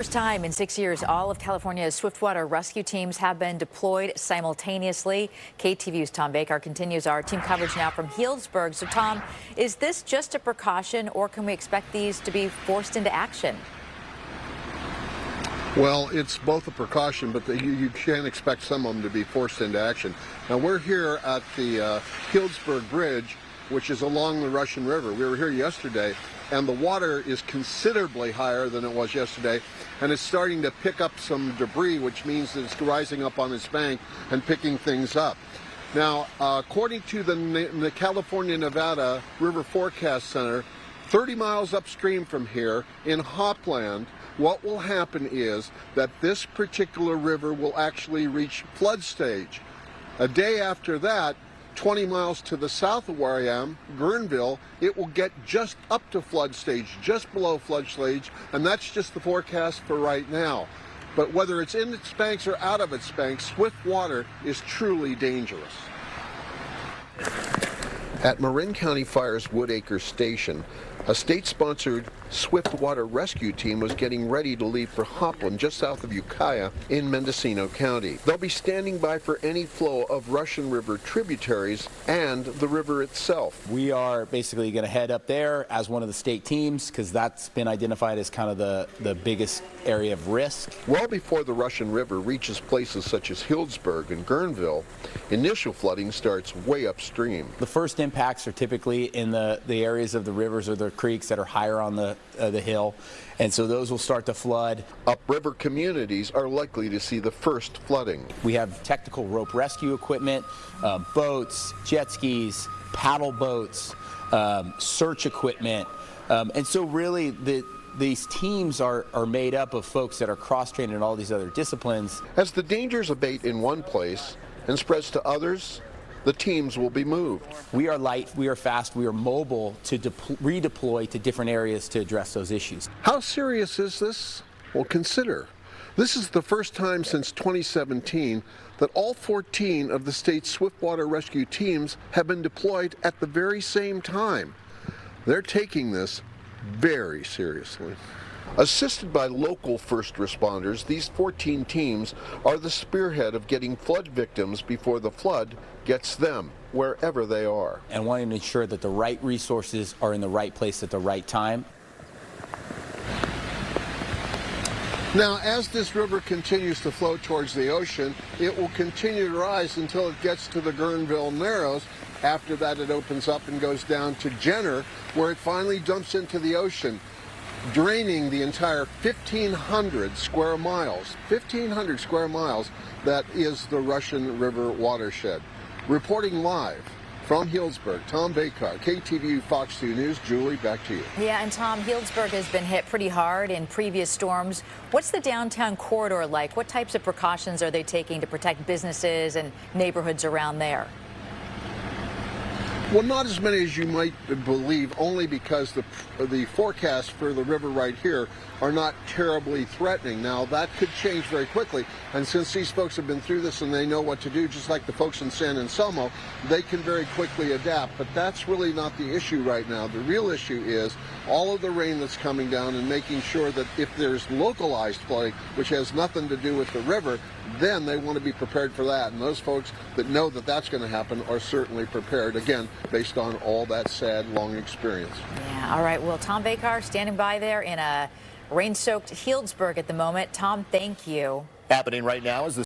First time in 6 years, all of California's swiftwater rescue teams have been deployed simultaneously. KTVU's Tom Baker continues our team coverage now from Healdsburg. So, Tom, is this just a precaution, or can we expect these to be forced into action? Well, it's both a precaution, but you can expect some of them to be forced into action. Now, we're here at the Healdsburg Bridge, which is along the Russian River. We were here yesterday, and the water is considerably higher than it was yesterday, and it's starting to pick up some debris, which means that it's rising up on its bank and picking things up. Now, according to the California-Nevada River Forecast Center, 30 miles upstream from here in Hopland, what will happen is that this particular river will actually reach flood stage. A day after that, 20 miles to the south of where I am, Guerneville, it will get just up to flood stage, just below flood stage, and that's just the forecast for right now. But whether it's in its banks or out of its banks, swift water is truly dangerous. At Marin County Fire's Woodacre Station, a state-sponsored swiftwater rescue team was getting ready to leave for Hopland, just south of Ukiah in Mendocino County. They'll be standing by for any flow of Russian River tributaries and the river itself. We are basically going to head up there as one of the state teams because that's been identified as kind of the biggest area of risk. Well before the Russian River reaches places such as Healdsburg and Guerneville, initial flooding starts way upstream. The first impacts are typically in the areas of the rivers or the creeks that are higher on the hill, and so those will start to flood. Upriver communities are likely to see the first flooding. We have technical rope rescue equipment, boats, jet skis, paddle boats, search equipment, and so really these teams are made up of folks that are cross-trained in all these other disciplines. As the dangers abate in one place and spreads to others, the teams will be moved. We are light, we are fast, we are mobile to redeploy to different areas to address those issues. How serious is this? Well, consider. This is the first time since 2017 that all 14 of the state's swiftwater rescue teams have been deployed at the very same time. They're taking this very seriously. Assisted by local first responders, these 14 teams are the spearhead of getting flood victims before the flood gets them, wherever they are. And wanting to ensure that the right resources are in the right place at the right time. Now, as this river continues to flow towards the ocean, it will continue to rise until it gets to the Guerneville Narrows. After that, it opens up and goes down to Jenner, where it finally dumps into the ocean, draining the entire 1,500 square miles. 1,500 square miles, that is the Russian River watershed. Reporting live from Healdsburg, Tom Baker, KTVU Fox 2 News. Julie, back to you. Yeah, and Tom, Healdsburg has been hit pretty hard in previous storms. What's the downtown corridor like? What types of precautions are they taking to protect businesses and neighborhoods around there? Well, not as many as you might believe, only because the forecasts for the river right here are not terribly threatening. Now, that could change very quickly, and since these folks have been through this and they know what to do, just like the folks in San Anselmo, they can very quickly adapt. But that's really not the issue right now. The real issue is all of the rain that's coming down and making sure that if there's localized flooding, which has nothing to do with the river, then they want to be prepared for that. And those folks that know that that's going to happen are certainly prepared, again, based on all that sad, long experience. Yeah, all right. Well, Tom Baker standing by there in a rain-soaked Healdsburg at the moment. Tom, thank you. Happening right now is the